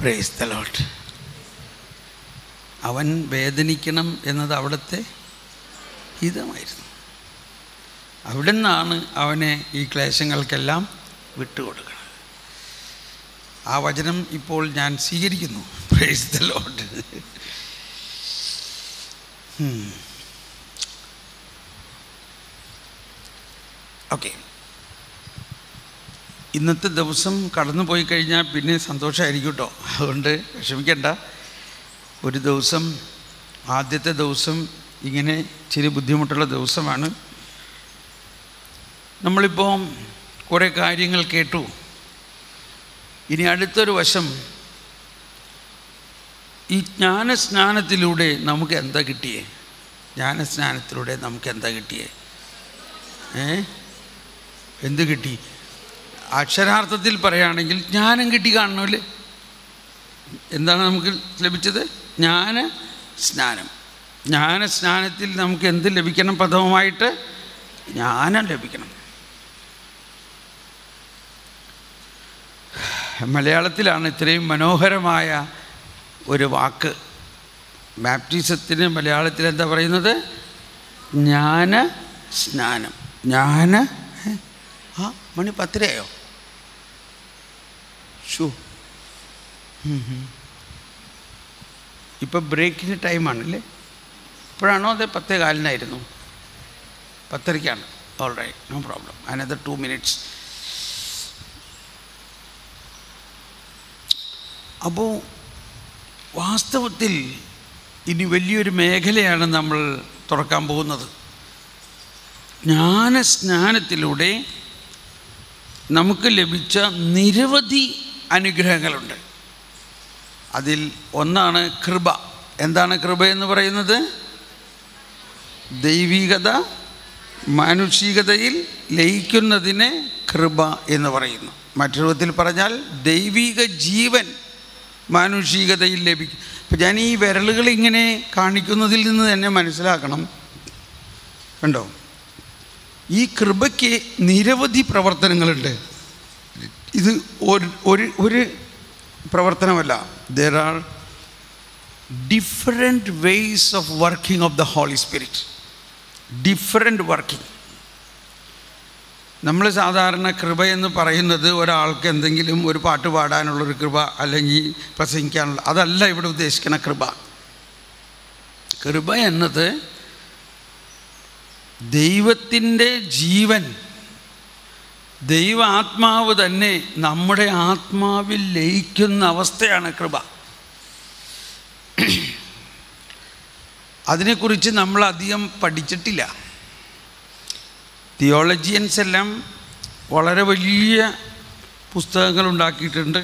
Praise the Lord. അവൻ വേദനിക്കണം എന്നത് അവിടുത്തെ ഹിതമായിരുന്നു. അവിടെ നിന്നാണ് അവനെ ഈ ക്ലേശങ്ങൾക്കെല്ലാം വിട്ടുകൊടുക്കണം. ആ വചനം ഇപ്പോൾ ഞാൻ സ്വീകരിക്കുന്നു. Praise the Lord. ഓക്കെ, ഇന്നത്തെ ദിവസം കടന്നു പോയി കഴിഞ്ഞാൽ പിന്നെ സന്തോഷമായിരിക്കും കേട്ടോ. അതുകൊണ്ട് വിഷമിക്കണ്ട. ഒരു ദിവസം, ആദ്യത്തെ ദിവസം ഇങ്ങനെ ഇച്ചിരി ബുദ്ധിമുട്ടുള്ള ദിവസമാണ്. നമ്മളിപ്പോൾ കുറേ കാര്യങ്ങൾ കേട്ടു. ഇനി അടുത്തൊരു വശം, ഈ ജ്ഞാനസ്നാനത്തിലൂടെ നമുക്ക് എന്താ കിട്ടിയേ? ജ്ഞാനസ്നാനത്തിലൂടെ നമുക്ക് എന്താ കിട്ടിയേ? എന്ത് കിട്ടി? അക്ഷരാർത്ഥത്തിൽ പറയുകയാണെങ്കിൽ ജ്ഞാനം കിട്ടി കാണണമല്ലേ? എന്താണ് നമുക്ക് ലഭിച്ചത്? ജ്ഞാനസ്നാനം. ജ്ഞാനസ്നാനത്തിൽ നമുക്ക് എന്ത് ലഭിക്കണം? പ്രഥമമായിട്ട് ജ്ഞാനം ലഭിക്കണം. മലയാളത്തിലാണ് ഇത്രയും മനോഹരമായ ഒരു വാക്ക്. ബാപ്റ്റിസത്തിന് മലയാളത്തിൽ എന്താ പറയുന്നത്? ജ്ഞാനസ്നാനം. മണി 10 ഷൂ. ഇപ്പം ബ്രേക്കിന് ടൈമാണല്ലേ? ഇപ്പോഴാണോ? അതെ, 10:15 10:30. All right, no problem. Another 2 minutes. അപ്പോൾ വാസ്തവത്തിൽ ഇനി വലിയൊരു മേഖലയാണ് നമ്മൾ തുറക്കാൻ പോകുന്നത്. ജ്ഞാനസ്നാനത്തിലൂടെ നമുക്ക് ലഭിച്ച നിരവധി അനുഗ്രഹങ്ങളുണ്ട്. അതിൽ ഒന്നാണ് കൃപ. എന്താണ് കൃപ എന്ന് പറയുന്നത്? ദൈവികത മാനുഷികതയിൽ ലയിക്കുന്നതിനെ കൃപ എന്ന് പറയുന്നു. മറ്റൊരു വിധത്തിൽ പറഞ്ഞാൽ ദൈവിക ജീവൻ മാനുഷികതയിൽ ലഭിക്കും. ഇപ്പം ഞാൻ ഈ വിരലുകൾ ഇങ്ങനെ കാണിക്കുന്നതിൽ നിന്ന് തന്നെ മനസ്സിലാക്കണം, കണ്ടോ, ഈ കൃപയ്ക്ക് നിരവധി പ്രവർത്തനങ്ങളുണ്ട്. ഇത് ഒരു പ്രവർത്തനമല്ല. There are different ways of working of the Holy Spirit. Different working. നമ്മൾ സാധാരണ കൃപ എന്ന് പറയുന്നത് ഒരാൾക്ക് എന്തെങ്കിലും ഒരു പാട്ട് പാടാനുള്ളൊരു കൃപ, അല്ലെങ്കിൽ പ്രസംഗിക്കാനുള്ള, അതല്ല ഇവിടെ ഉദ്ദേശിക്കുന്ന കൃപ. കൃപ എന്നത് ദൈവത്തിൻ്റെ ജീവൻ, ദൈവ ആത്മാവ് തന്നെ നമ്മുടെ ആത്മാവിൽ ലയിക്കുന്ന അവസ്ഥയാണ് കൃപ. അതിനെക്കുറിച്ച് നമ്മൾ അധികം പഠിച്ചിട്ടില്ല. തിയോളജിയൻസ് എല്ലാം വളരെ വലിയ പുസ്തകങ്ങൾ ഉണ്ടാക്കിയിട്ടുണ്ട്.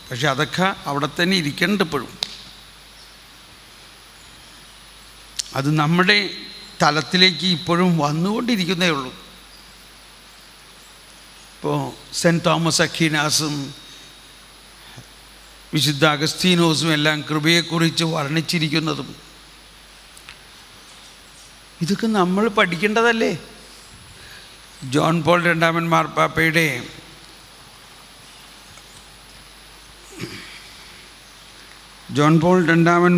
പക്ഷെ അതൊക്കെ അവിടെ തന്നെ ഇരിക്കുന്നുണ്ട് ഇപ്പോഴും. അത് നമ്മുടെ തലത്തിലേക്ക് ഇപ്പോഴും വന്നുകൊണ്ടിരിക്കുന്നേ ഉള്ളൂ. ഇപ്പോൾ സെൻറ്റ് തോമസ് അക്വീനാസും വിശുദ്ധ അഗസ്തീനോസും എല്ലാം കൃപയെക്കുറിച്ച് വർണ്ണിച്ചിരിക്കുന്നതും ഇതൊക്കെ നമ്മൾ പഠിക്കേണ്ടതല്ലേ? ജോൺ പോൾ രണ്ടാമൻ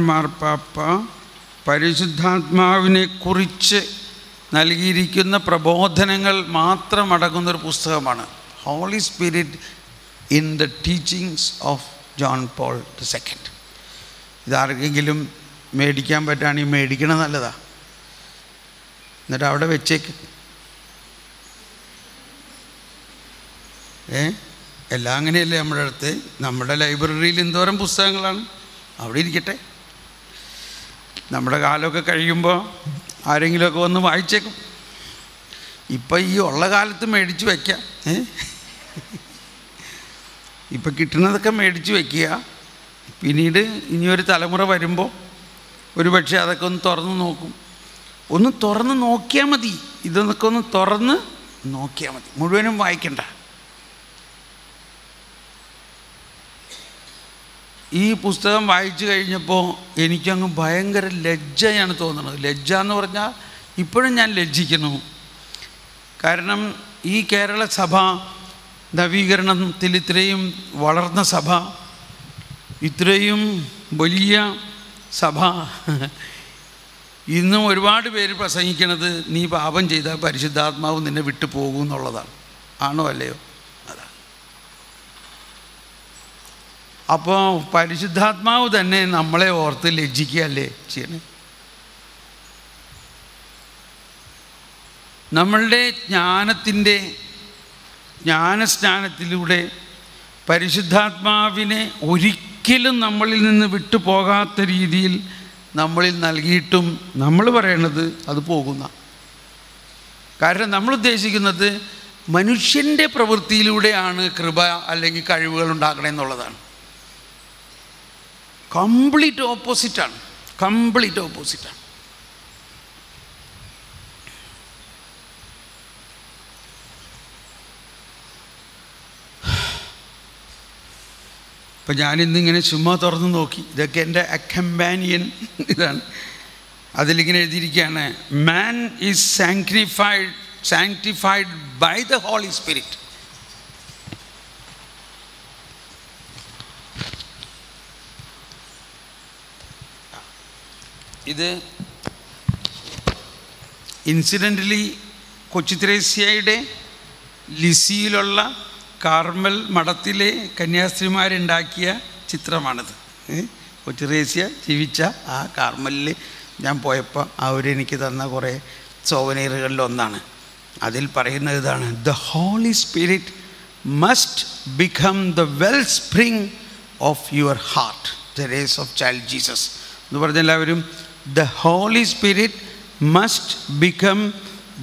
മാർപ്പാപ്പയുടെ പരിശുദ്ധാത്മാവിനെക്കുറിച്ച് നൽകിയിരിക്കുന്ന പ്രബോധനങ്ങൾ മാത്രമടങ്ങുന്നൊരു പുസ്തകമാണ് Holy Spirit in the teachings of John Paul II. ഇതാർക്കെങ്കിലും മേടിക്കാൻ പറ്റുകയാണെങ്കിൽ മേടിക്കണം, നല്ലതാണ്. എന്നിട്ട് അവിടെ വെച്ചേക്ക്. എല്ലാം അങ്ങനെയല്ലേ നമ്മുടെ അടുത്ത്? നമ്മുടെ ലൈബ്രറിയിൽ എന്തോരം പുസ്തകങ്ങളാണ്, അവിടെ ഇരിക്കട്ടെ. നമ്മുടെ കാലമൊക്കെ കഴിയുമ്പോൾ ആരെങ്കിലുമൊക്കെ വന്ന് വായിച്ചേക്കും. ഇപ്പം ഈ ഉള്ള കാലത്ത് മേടിച്ച് വയ്ക്കാം. ഇപ്പം കിട്ടുന്നതൊക്കെ മേടിച്ച് വയ്ക്കുക. പിന്നീട് ഇനിയൊരു തലമുറ വരുമ്പോൾ ഒരു പക്ഷേ അതൊക്കെ ഒന്ന് തുറന്ന് നോക്കും. ഒന്ന് തുറന്ന് നോക്കിയാൽ മതി. ഇതൊക്കെ ഒന്ന് തുറന്ന് നോക്കിയാൽ മതി, മുഴുവനും വായിക്കണ്ട. ഈ പുസ്തകം വായിച്ചു കഴിഞ്ഞപ്പോൾ എനിക്കങ്ങ് ഭയങ്കര ലജ്ജയാണ് തോന്നുന്നത്. ലജ്ജ എന്ന് പറഞ്ഞാൽ ഇപ്പോഴും ഞാൻ ലജ്ജിക്കുന്നു. കാരണം ഈ കേരള സഭ നവീകരണത്തിൽ ഇത്രയും വളർന്ന സഭ, ഇത്രയും വലിയ സഭ ഇന്നും ഒരുപാട് പേര് പ്രസംഗിക്കണത് നീ പാപം ചെയ്താൽ പരിശുദ്ധാത്മാവ് നിന്നെ വിട്ടു പോകും എന്നുള്ളതാണ്. ആണോ അല്ലയോ? അതാണ്. അപ്പോൾ പരിശുദ്ധാത്മാവ് തന്നെ നമ്മളെ ഓർത്ത് ലജ്ജിക്കുകയല്ലേ ചെയ്യണേ? നമ്മളുടെ ജ്ഞാനസ്നാനത്തിലൂടെ പരിശുദ്ധാത്മാവിനെ ഒരിക്കലും നമ്മളിൽ നിന്ന് വിട്ടു പോകാത്ത രീതിയിൽ നമ്മളിൽ നൽകിയിട്ടും നമ്മൾ പറയണത് അത് പോകുന്ന. കാരണം നമ്മൾ ഉദ്ദേശിക്കുന്നത് മനുഷ്യൻ്റെ പ്രവൃത്തിയിലൂടെയാണ് കൃപ അല്ലെങ്കിൽ കഴിവുകൾ ഉണ്ടാക്കണമെന്നുള്ളതാണ്. കംപ്ലീറ്റ് ഓപ്പോസിറ്റാണ്. അപ്പം ഞാനിന്നിങ്ങനെ ചുമ്മാ തുറന്ന് നോക്കി. ഇതൊക്കെ എൻ്റെ അക്കമ്പാനിയൻ ഇതാണ്. അതിലിങ്ങനെ എഴുതിയിരിക്കുകയാണ്, man is sanctified by the Holy Spirit. ഇത് ഇൻസിഡൻ്റലി കൊച്ചി ത്രേസ്യയുടെ ലിസിയിലുള്ള കാർമൽ മഠത്തിലെ കന്യാസ്ത്രീമാരുണ്ടാക്കിയ ചിത്രമാണിത്. കൊച്ചി ത്രേസ്യ ജീവിച്ച ആ കാർമലിൽ ഞാൻ പോയപ്പോൾ അവരെനിക്ക് തന്ന കുറേ സോവനീറുകളിലൊന്നാണ്. അതിൽ പറയുന്നത് ഇതാണ്: the Holy Spirit must become the well spring of your heart, Teresa of Child Jesus എന്ന് പറഞ്ഞ എല്ലാവരും the Holy Spirit must become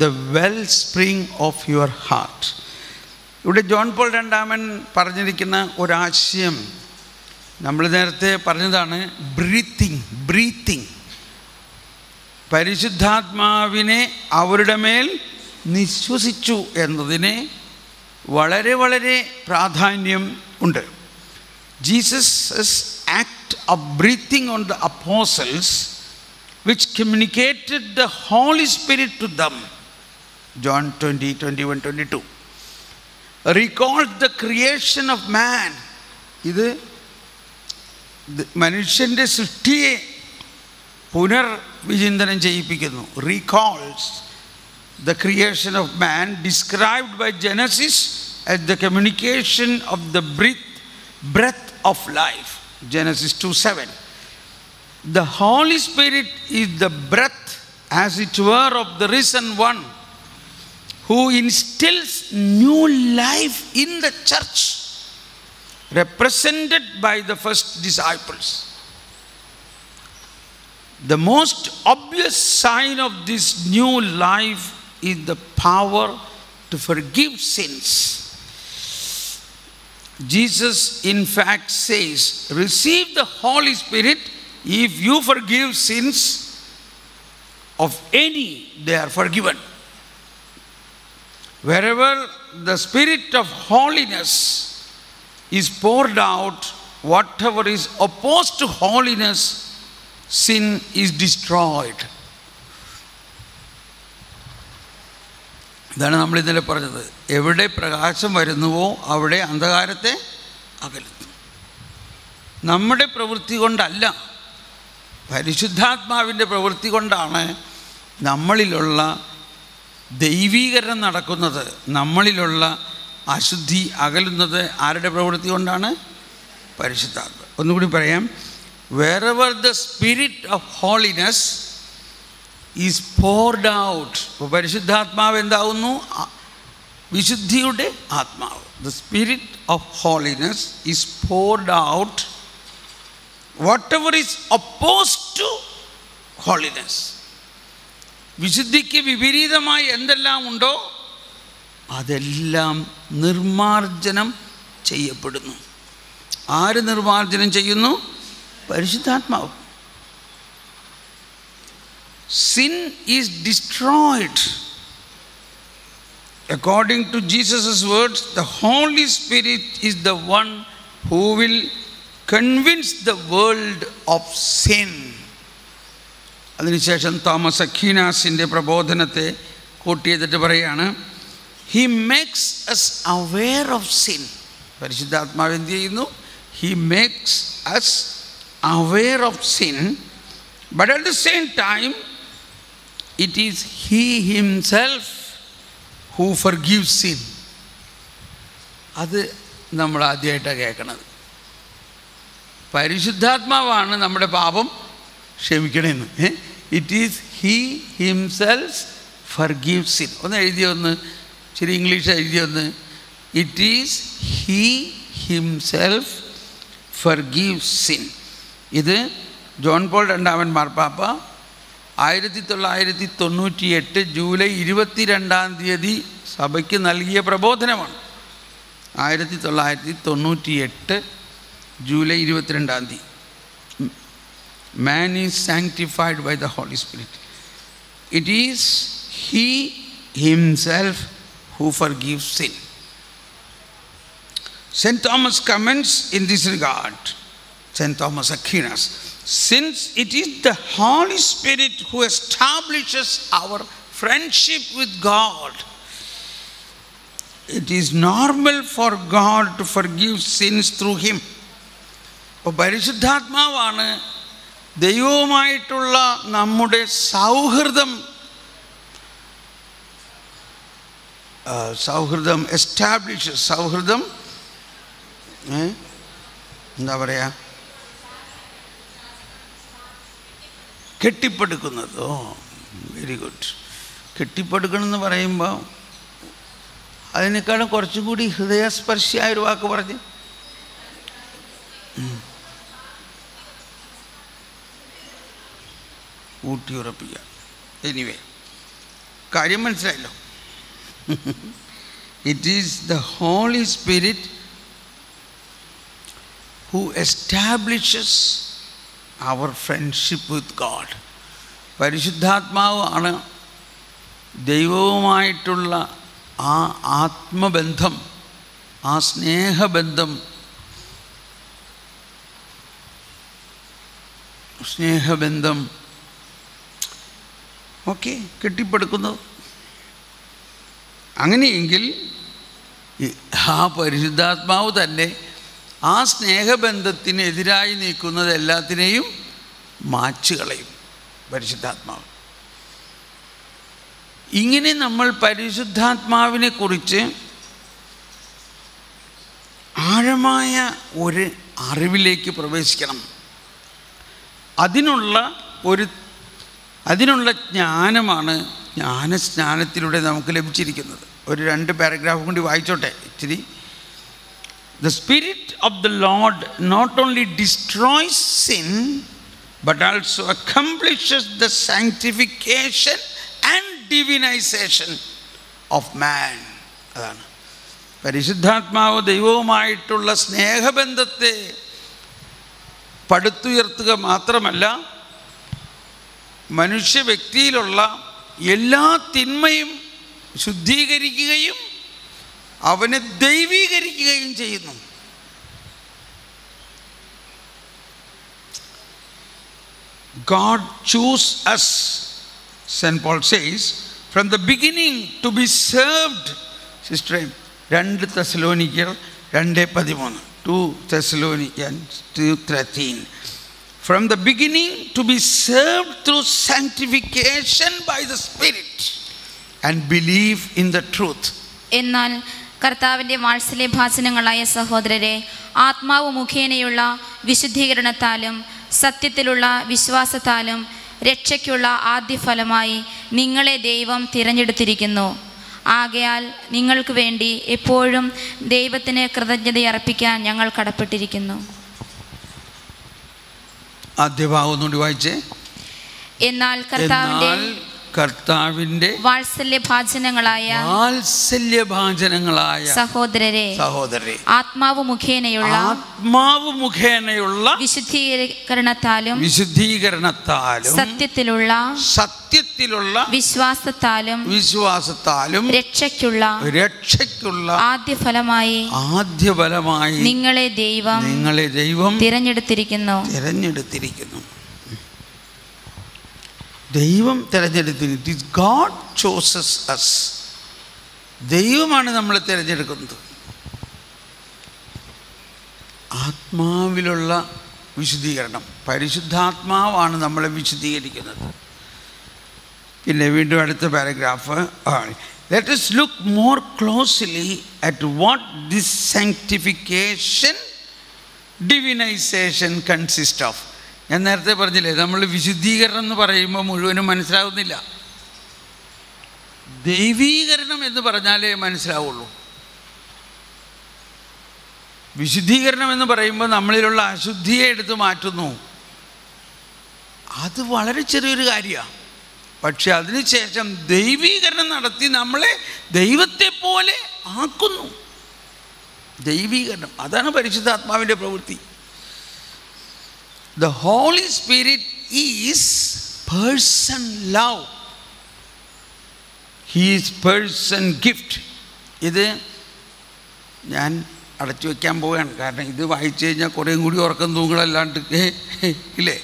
the well spring of your heart. ഇവിടെ ജോൺ പോൾ രണ്ടാമൻ പറഞ്ഞിരിക്കുന്ന ഒരാശയം നമ്മൾ നേരത്തെ പറഞ്ഞതാണ്, ബ്രീത്തിങ്. പരിശുദ്ധാത്മാവിനെ അവരുടെ മേൽ നിശ്വസിച്ചു എന്നതിന് വളരെ വളരെ പ്രാധാന്യം ഉണ്ട്. Jesus act of breathing on the apostles which communicated the Holy Spirit to them, John 20, 21, 22, recalled the creation of man. ഇത് മനുഷ്യൻ്റെ സൃഷ്ടിയെ പുനർവിചിന്തനം ചെയ്യിപ്പിക്കുന്നു. Recalls the creation of man described by Genesis as the communication of the breath of life, Genesis 2:7. The Holy Spirit is the breath, as it were, of the risen one who instills new life in the church, represented by the first disciples. The most obvious sign of this new life is the power to forgive sins. Jesus, in fact, says, receive the Holy Spirit. If you forgive sins of any, they are forgiven. Wherever the Spirit of holiness is poured out, whatever is opposed to holiness, sin is destroyed. ഇതാണ് നമ്മൾ ഇന്നലെ പറഞ്ഞത്. എവിടെ പ്രകാശം വരുന്നുവോ അവിടെ അന്ധകാരത്തെ അകലുന്നു. നമ്മുടെ പ്രവൃത്തി കൊണ്ടല്ല, പരിശുദ്ധാത്മാവിൻ്റെ പ്രവൃത്തി കൊണ്ടാണ് നമ്മളിലുള്ള ദൈവീകരണം നടക്കുന്നത്. നമ്മളിലുള്ള അശുദ്ധി അകലുന്നത് ആരുടെ പ്രവൃത്തി കൊണ്ടാണ്? പരിശുദ്ധാത്മ. ഒന്നുകൂടി പറയാം, wherever the spirit of holiness is poured out. ഇപ്പോൾ പരിശുദ്ധാത്മാവ് എന്താവുന്നു? വിശുദ്ധിയുടെ ആത്മാവ്. The spirit of holiness is poured out. Whatever is opposed to holiness, വിശുദ്ധിക്ക് വിപരീതമായി എന്തെല്ലാം ഉണ്ടോ അതെല്ലാം നിർമാർജനം ചെയ്യപ്പെടുന്നു. ആര് നിർമാർജനം ചെയ്യുന്നു? പരിശുദ്ധാത്മാവ്. Sin is destroyed. According to Jesus' words, the Holy Spirit is the one who will convince the world of sin. അതിനുശേഷം തോമസ് അക്വീനാസിൻ്റെ പ്രബോധനത്തെ കോട്ട് ചെയ്തിട്ട് പറയാണ്, He makes us aware of sin. പരിശുദ്ധാത്മാവ് എന്ത് ചെയ്യുന്നു? He makes us aware of sin, but at the same time, it is He Himself who forgives sin. അത് നമ്മൾ ആദ്യമായിട്ടാണ് കേൾക്കണത്. പരിശുദ്ധാത്മാവാണ് നമ്മുടെ പാപം ക്ഷമിക്കണമെന്ന്. It is he himself forgives sin. ഒന്ന് എഴുതിയൊന്ന്, ശരി, ഇംഗ്ലീഷ് എഴുതിയൊന്ന്. It is he himself forgives sin. ഇത് ജോൺ പോൾ രണ്ടാമൻ മാർപ്പാപ്പ 1998 ജൂലൈ 22 സഭയ്ക്ക് നൽകിയ പ്രബോധനമാണ്. 1998 July 22. Man is sanctified by the Holy Spirit. It is He Himself who forgives sin. St. Thomas comments in this regard, St. Thomas Aquinas, since it is the Holy Spirit who establishes our friendship with God, it is normal for God to forgive sins through Him. അപ്പോൾ പരിശുദ്ധാത്മാവാണ് ദൈവവുമായിട്ടുള്ള നമ്മുടെ സൗഹൃദം establish, സൗഹൃദം എന്താ പറയുക, കെട്ടിപ്പടുക്കുന്നത്. ഓ very good. കെട്ടിപ്പടുക്കണമെന്ന് പറയുമ്പോൾ അതിനേക്കാളും കുറച്ചും കൂടി ഹൃദയസ്പർശിയായ ഒരു വാക്ക് പറഞ്ഞ്, ഊട്ടിയുറപ്പിക്കുക. എനിവേ, കാര്യം മനസ്സിലായല്ലോ. It is the Holy Spirit who establishes our friendship with God. പരിശുദ്ധാത്മാവ് ആണ് ദൈവവുമായിട്ടുള്ള ആ ആത്മബന്ധം, ആ സ്നേഹബന്ധം ഒക്കെ കെട്ടിപ്പടുക്കുന്നത്. അങ്ങനെയെങ്കിൽ ആ പരിശുദ്ധാത്മാവ് തന്നെ ആ സ്നേഹബന്ധത്തിനെതിരായി നിൽക്കുന്നത് എല്ലാത്തിനെയും മാച്ചു കളയും പരിശുദ്ധാത്മാവ്. ഇങ്ങനെ നമ്മൾ പരിശുദ്ധാത്മാവിനെ കുറിച്ച് ആഴമായ ഒരു അറിവിലേക്ക് പ്രവേശിക്കണം. അതിനുള്ള ജ്ഞാനമാണ് ജ്ഞാനസ്നാനത്തിലൂടെ നമുക്ക് ലഭിച്ചിരിക്കുന്നത്. ഒരു 2 പാരഗ്രാഫ് കൂടി വായിച്ചോട്ടെ ഇച്ചിരി. The Spirit of the Lord not only destroys sin but also accomplishes the sanctification and divinization of man. അതാണ് പരിശുദ്ധാത്മാവ് ദൈവവുമായിട്ടുള്ള സ്നേഹബന്ധത്തെ പടുത്തുയർത്തുക മാത്രമല്ല, മനുഷ്യ വ്യക്തിയിലുള്ള എല്ലാ തിന്മയും ശുദ്ധീകരിക്കുകയും അവനെ ദൈവീകരിക്കുകയും ചെയ്യുന്നു. God chose us, St. Paul says, from the beginning to be served. Sister, 2 Thessalonians 2:13, 2 Thessalonians 2:13. From the beginning to be served through sanctification by the Spirit and believe in the truth. എന്നാൽ കർത്താവിൻ്റെ വാത്സല്യഭാചനങ്ങളായ സഹോദരരെ, ആത്മാവ് മുഖേനയുള്ള വിശുദ്ധീകരണത്താലും സത്യത്തിലുള്ള വിശ്വാസത്താലും രക്ഷയ്ക്കുള്ള ആദ്യഫലമായി നിങ്ങളെ ദൈവം തിരഞ്ഞെടുത്തിരിക്കുന്നു. ആകയാൽ നിങ്ങൾക്ക് വേണ്ടി എപ്പോഴും ദൈവത്തിന് കൃതജ്ഞതയർപ്പിക്കാൻ ഞങ്ങൾ കടപ്പെട്ടിരിക്കുന്നു. ആദ്യഭാഗം വായിച്ചേ. എന്നാൽ കർത്താവിന്റെ വാത്സല്യഭാചനങ്ങളായ സഹോദരരെ, ആത്മാവ് മുഖേനയുള്ള വിശുദ്ധീകരണത്താലും സത്യത്തിലുള്ള വിശ്വാസത്താലും രക്ഷയ്ക്കുള്ള ആദ്യഫലമായി നിങ്ങളെ ദൈവം തിരഞ്ഞെടുത്തിരിക്കുന്നു. ദൈവം തിരഞ്ഞെടുത്തിരിക്കുന്നു. It is God chooses us. ദൈവമാണ് നമ്മളെ തിരഞ്ഞെടുക്കുന്നത്. ആത്മാവിലുള്ള വിശുദ്ധീകരണം. പരിശുദ്ധാത്മാവാണ് നമ്മളെ വിശുദ്ധീകരിക്കുന്നത്. പിന്നെ വീണ്ടും അടുത്ത paragraph. Let us look more closely at what this sanctification, divinization consists of. ഞാൻ നേരത്തെ പറഞ്ഞില്ലേ, നമ്മൾ വിശുദ്ധീകരണം എന്ന് പറയുമ്പോൾ മുഴുവനും മനസ്സിലാവുന്നില്ല. ദൈവീകരണം എന്ന് പറഞ്ഞാലേ മനസ്സിലാവുള്ളൂ. വിശുദ്ധീകരണം എന്ന് പറയുമ്പോൾ നമ്മളിലുള്ള അശുദ്ധിയെ എടുത്ത് മാറ്റുന്നു. അത് വളരെ ചെറിയൊരു കാര്യമാണ്. പക്ഷെ അതിനുശേഷം ദൈവീകരണം നടത്തി നമ്മളെ ദൈവത്തെ പോലെ ആക്കുന്നു. ദൈവീകരണം, അതാണ് പരിശുദ്ധാത്മാവിൻ്റെ പ്രവൃത്തി. The Holy Spirit is person love. He is person gift. ഇത് ഞാൻ അടച്ചു വയ്ക്കാൻ പോവുകയാണ്. കാരണം ഇത് വായിച്ചു കഴിഞ്ഞാൽ കുറേയും കൂടി ഉറക്കം തൂങ്ങളല്ലാണ്ട് ഇല്ലേ.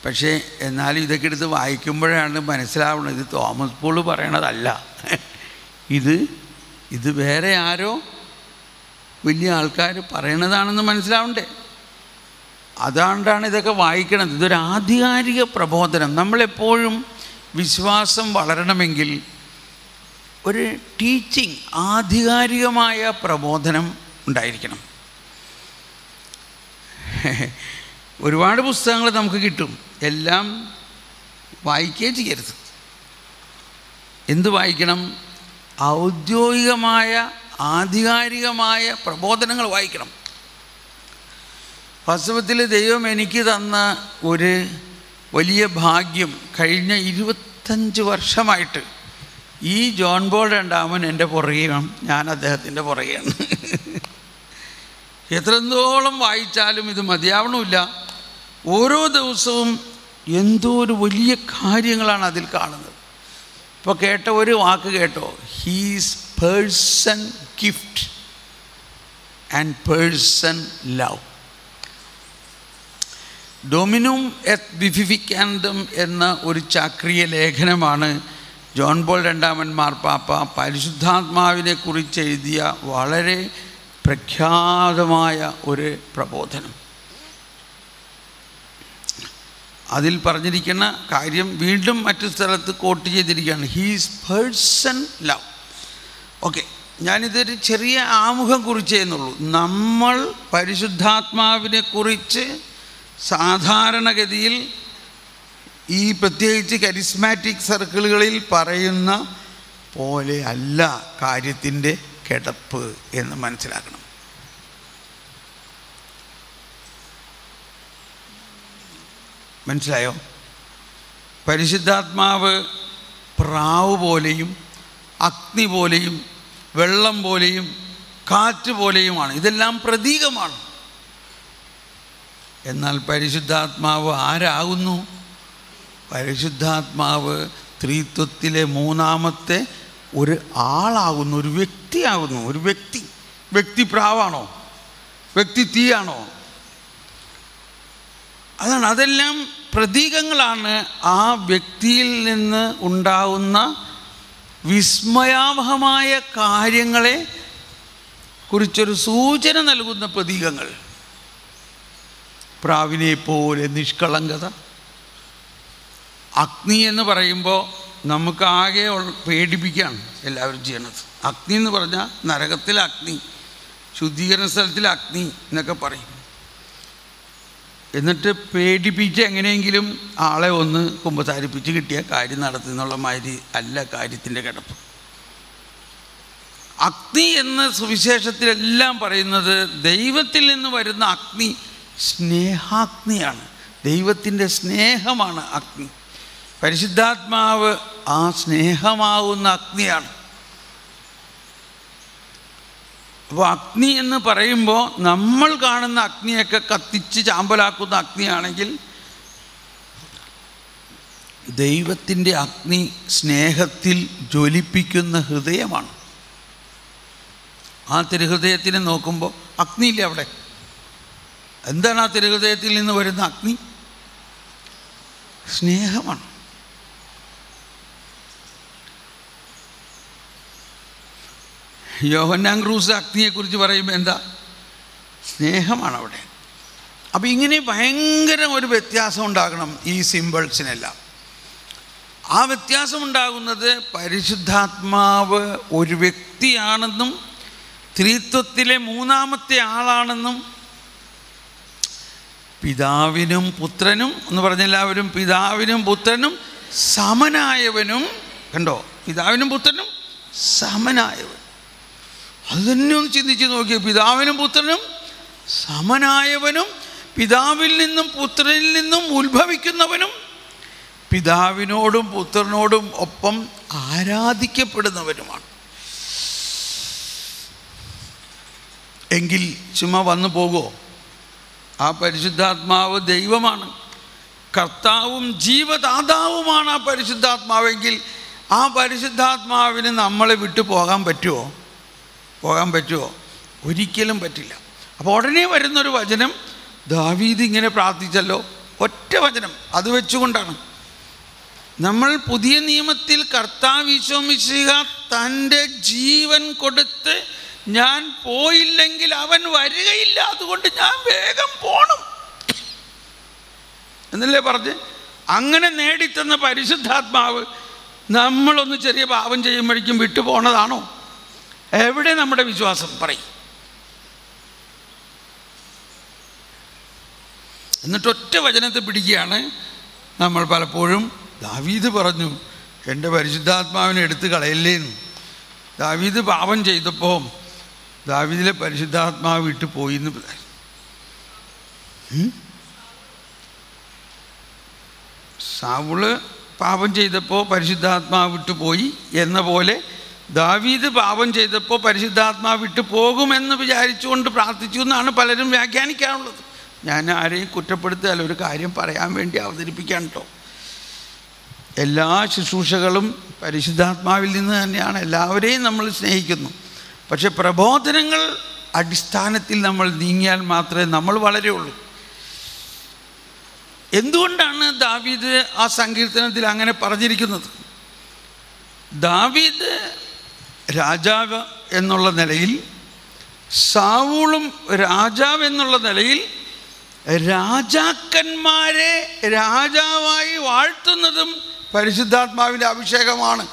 പക്ഷേ എന്നാലും ഇതൊക്കെ എടുത്ത് വായിക്കുമ്പോഴാണ് മനസ്സിലാവുന്നത് ഇത് തോമസ് പോൾ പറയണതല്ല, ഇത് വേറെ ആരോ വലിയ ആൾക്കാർ പറയണതാണെന്ന് മനസ്സിലാവണ്ടേ. അതുകൊണ്ടാണ് ഇതൊക്കെ വായിക്കണത്. ഇതൊരു ആധികാരിക പ്രബോധനം. നമ്മളെപ്പോഴും വിശ്വാസം വളരണമെങ്കിൽ ഒരു ടീച്ചിങ്, ആധികാരികമായ പ്രബോധനം ഉണ്ടായിരിക്കണം. ഒരുപാട് പുസ്തകങ്ങൾ നമുക്ക് കിട്ടും, എല്ലാം വായിക്കുകയും ചെയ്യരുത്. എന്ത് വായിക്കണം? ഔദ്യോഗികമായ ആധികാരികമായ പ്രബോധനങ്ങൾ വായിക്കണം. വാസ്തവത്തിൽ ദൈവം എനിക്ക് തന്ന ഒരു വലിയ ഭാഗ്യം, കഴിഞ്ഞ 25 വർഷമായിട്ട് ഈ ജോൺ പോൾ രണ്ടാമൻ എൻ്റെ പുറകെയാണ്, ഞാൻ അദ്ദേഹത്തിൻ്റെ പുറകെയാണ്. എത്രത്തോളം വായിച്ചാലും ഇത് മതിയാവണമില്ല. ഓരോ ദിവസവും എന്തോ ഒരു വലിയ കാര്യങ്ങളാണ് അതിൽ കാണുന്നത്. ഇപ്പോൾ കേട്ട ഒരു വാക്ക് കേട്ടോ, he's person gift and person love. ഡൊമിനും എത് വിവിഫിക്കാൻഡം എന്ന ഒരു ചാക്രിയ ലേഖനമാണ് ജോൺ പോൾ രണ്ടാമൻ മാർപ്പാപ്പ പരിശുദ്ധാത്മാവിനെ കുറിച്ച് എഴുതിയ വളരെ പ്രഖ്യാതമായ ഒരു പ്രബോധനം. അതിൽ പറഞ്ഞിരിക്കുന്ന കാര്യം വീണ്ടും മറ്റു സ്ഥലത്ത് കോട്ട് ചെയ്തിരിക്കുകയാണ്, ഹീസ് പേഴ്സൺ ലവ്. ഓക്കെ, ഞാനിതൊരു ചെറിയ ആമുഖം കുറിച്ചേ എന്നുള്ളൂ. നമ്മൾ പരിശുദ്ധാത്മാവിനെ കുറിച്ച് സാധാരണഗതിയിൽ ഈ പ്രത്യേകിച്ച് കരിസ്മാറ്റിക് സർക്കിളുകളിൽ പറയുന്ന പോലെ അല്ല കാര്യത്തിൻ്റെ കിടപ്പ് എന്ന് മനസ്സിലാക്കണം. മനസ്സിലായോ? പരിശുദ്ധാത്മാവ് പ്രാവ് പോലെയും അഗ്നി പോലെയും വെള്ളം പോലെയും കാറ്റ് പോലെയുമാണ്. ഇതെല്ലാം പ്രതീകമാണ്. എന്നാൽ പരിശുദ്ധാത്മാവ് ആരാകുന്നു? പരിശുദ്ധാത്മാവ് ത്രിത്വത്തിലെ മൂന്നാമത്തെ ഒരു ആളാകുന്നു, ഒരു വ്യക്തിയാകുന്നു. ഒരു വ്യക്തി പ്രാവാണോ? വ്യക്തി തീയാണോ? അതാണ്. അതെല്ലാം പ്രതീകങ്ങളാണ്. ആ വ്യക്തിയിൽ നിന്ന് ഉണ്ടാവുന്ന വിസ്മയാവഹമായ കാര്യങ്ങളെ കുറിച്ചൊരു സൂചന നൽകുന്ന പ്രതീകങ്ങൾ. പ്രാവിനെ പോലെ നിഷ്കളങ്കത. അഗ്നി എന്ന് പറയുമ്പോൾ നമുക്കാകെ പേടിപ്പിക്കുകയാണ് എല്ലാവരും ചെയ്യണത്. അഗ്നി എന്ന് പറഞ്ഞാൽ നരകത്തിലെ അഗ്നി, ശുദ്ധീകരണ സ്ഥലത്തിലെ അഗ്നി എന്നൊക്കെ പറയും. എന്നിട്ട് പേടിപ്പിച്ച് എങ്ങനെയെങ്കിലും ആളെ ഒന്ന് കുമ്പസാരിപ്പിച്ച് കിട്ടിയ കാര്യം നടത്തുന്നുള്ള മാതിരി അല്ല കാര്യത്തിൻ്റെ കിടപ്പ്. അഗ്നി എന്ന സുവിശേഷത്തിലെല്ലാം പറയുന്നത് ദൈവത്തിൽ നിന്ന് വരുന്ന അഗ്നി സ്നേഹാഗ്നിയാണ്. ദൈവത്തിൻ്റെ സ്നേഹമാണ് അഗ്നി. പരിശുദ്ധാത്മാവ് ആ സ്നേഹമാവുന്ന അഗ്നിയാണ്. അപ്പോൾ അഗ്നി എന്ന് പറയുമ്പോൾ നമ്മൾ കാണുന്ന അഗ്നിയൊക്കെ കത്തിച്ച് ചാമ്പലാക്കുന്ന അഗ്നിയാണെങ്കിൽ ദൈവത്തിൻ്റെ അഗ്നി സ്നേഹത്തിൽ ജ്വലിപ്പിക്കുന്ന ഹൃദയമാണ്. ആ തിരുഹൃദയത്തിനെ നോക്കുമ്പോൾ അഗ്നിയില്ല അവിടെ. എന്താണ് ആ തിരുഹൃദയത്തിൽ നിന്ന് വരുന്ന അഗ്നി? സ്നേഹമാണ്. യോഹന്നാൻ ക്രൂസ് അഗ്നിയെക്കുറിച്ച് പറയുമ്പോൾ എന്താ? സ്നേഹമാണ് അവിടെ. അപ്പം ഇങ്ങനെ ഭയങ്കര ഒരു വ്യത്യാസം ഉണ്ടാകണം ഈ സിമ്പിൾസിനെല്ലാം. ആ വ്യത്യാസമുണ്ടാകുന്നത് പരിശുദ്ധാത്മാവ് ഒരു വ്യക്തിയാണെന്നും ത്രിത്വത്തിലെ മൂന്നാമത്തെ ആളാണെന്നും പിതാവിനും പുത്രനും എന്ന് പറഞ്ഞ എല്ലാവരും പിതാവിനും പുത്രനും സമനായവനും. കണ്ടോ, പിതാവിനും പുത്രനും സമനായവൻ. അത് തന്നെ ഒന്ന് ചിന്തിച്ച് നോക്കിയ, പിതാവിനും പുത്രനും സമനായവനും, പിതാവിൽ നിന്നും പുത്രനിൽ നിന്നും ഉത്ഭവിക്കുന്നവനും, പിതാവിനോടും പുത്രനോടും ഒപ്പം ആരാധിക്കപ്പെടുന്നവനുമാണ്. എങ്കിൽ ചുമ്മാ വന്നു പോകുമോ? ആ പരിശുദ്ധാത്മാവ് ദൈവമാണ്, കർത്താവും ജീവദാതാവുമാണ് ആ പരിശുദ്ധാത്മാവെങ്കിൽ ആ പരിശുദ്ധാത്മാവിന് നമ്മളെ വിട്ടു പോകാൻ പറ്റുമോ? ഒരിക്കലും പറ്റില്ല. അപ്പോൾ ഉടനെ വരുന്നൊരു വചനം, ദാവീദ് ഇങ്ങനെ പ്രാർത്ഥിച്ചല്ലോ, ഒറ്റ വചനം, അത് വെച്ചുകൊണ്ടാണ് നമ്മൾ പുതിയ നിയമത്തിൽ കർത്താവ് ഈശോ മിശിഹ തൻ്റെ ജീവൻ കൊടുത്ത് ഞാൻ പോയില്ലെങ്കിൽ അവൻ വരികയില്ല, അതുകൊണ്ട് ഞാൻ വേഗം പോണം എന്നല്ലേ പറഞ്ഞ്. അങ്ങനെ നേടിത്തന്ന പരിശുദ്ധാത്മാവ് നമ്മളൊന്ന് ചെറിയ പാപം ചെയ്യുമ്പോഴേക്കും വിട്ടുപോണതാണോ? എവിടെ നമ്മുടെ വിശ്വാസം? പറയും. എന്നിട്ടൊറ്റ വചനത്തെ പിടിക്കുകയാണ് നമ്മൾ പലപ്പോഴും. ദാവീദ് പറഞ്ഞു, എൻ്റെ പരിശുദ്ധാത്മാവിനെ എടുത്ത് കളയല്ലേന്ന്. ദാവീദ് പാപം ചെയ്തപ്പോൾ ദാവീദിലെ പരിശുദ്ധാത്മാവ് വിട്ടു പോയി എന്ന്. സൗള് പാപം ചെയ്തപ്പോൾ പരിശുദ്ധാത്മാവ് വിട്ടു പോയി എന്ന പോലെ ദാവീദ് പാപം ചെയ്തപ്പോൾ പരിശുദ്ധാത്മാവ് വിട്ടു പോകുമെന്ന് വിചാരിച്ചുകൊണ്ട് പ്രാർത്ഥിച്ചു എന്നാണ് പലരും വ്യാഖ്യാനിക്കാനുള്ളത്. ഞാൻ ആരെയും കുറ്റപ്പെടുത്തുകയല്ല, ഒരു കാര്യം പറയാൻ വേണ്ടി അവതരിപ്പിക്കാൻ കേട്ടോ. എല്ലാ ശുശ്രൂഷകളും പരിശുദ്ധാത്മാവിൽ നിന്ന് തന്നെയാണ്. എല്ലാവരെയും നമ്മൾ സ്നേഹിക്കുന്നു. പക്ഷെ പ്രബോധനങ്ങൾ അടിസ്ഥാനത്തിൽ നമ്മൾ നീങ്ങിയാൽ മാത്രമേ നമ്മൾ വളരെയുള്ളൂ. എന്തുകൊണ്ടാണ് ദാവീദ് ആ സങ്കീർത്തനത്തിൽ അങ്ങനെ പറഞ്ഞിരിക്കുന്നത്? ദാവീദ് രാജാവ് എന്നുള്ള നിലയിൽ, ശൗലും രാജാവ് എന്നുള്ള നിലയിൽ രാജാക്കന്മാരെ രാജാവായി വാഴ്ത്തുന്നതും പരിശുദ്ധാത്മാവിൻ്റെ അഭിഷേകമാണ്.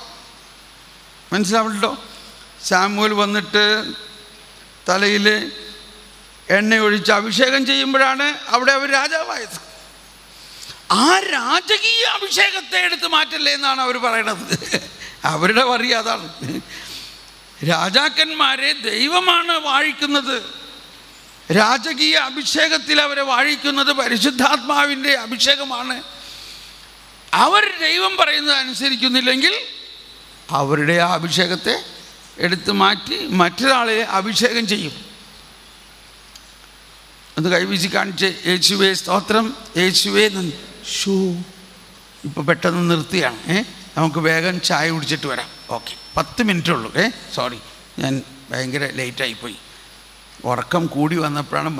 മനസ്സിലാവുന്നുണ്ടോ? സാമുവേൽ വന്നിട്ട് തലയിൽ എണ്ണ ഒഴിച്ച് അഭിഷേകം ചെയ്യുമ്പോഴാണ് അവിടെ അവർ രാജാവായത്. ആ രാജകീയ അഭിഷേകത്തെ എടുത്ത് മാറ്റല്ലേ എന്നാണ് അവർ പറയണത്. അവരുടെ വറി അതാണ്. രാജാക്കന്മാരെ ദൈവമാണ് വാഴിക്കുന്നത്. രാജകീയ അഭിഷേകത്തിൽ അവരെ വാഴിക്കുന്നത് പരിശുദ്ധാത്മാവിൻ്റെ അഭിഷേകമാണ്. അവർ ദൈവം പറയുന്നത് അനുസരിക്കുന്നില്ലെങ്കിൽ അവരുടെ ആ അഭിഷേകത്തെ എടുത്തു മാറ്റി മറ്റൊരാളെ അഭിഷേകം ചെയ്യും. അത് കൈവീശി കാണിച്ച് യേശുവേ സ്തോത്രം, യേശുവേ നന്ദി. ഷൂ ഇപ്പോൾ പെട്ടെന്ന് നിർത്തിയാണ്. നമുക്ക് വേഗം ചായ കുടിച്ചിട്ട് വരാം. ഓക്കെ, 10 മിനിറ്റേ ഉള്ളൂ. സോറി, ഞാൻ ഭയങ്കര ലേറ്റായിപ്പോയി. ഉറക്കം കൂടി വന്നപ്പോഴാണ്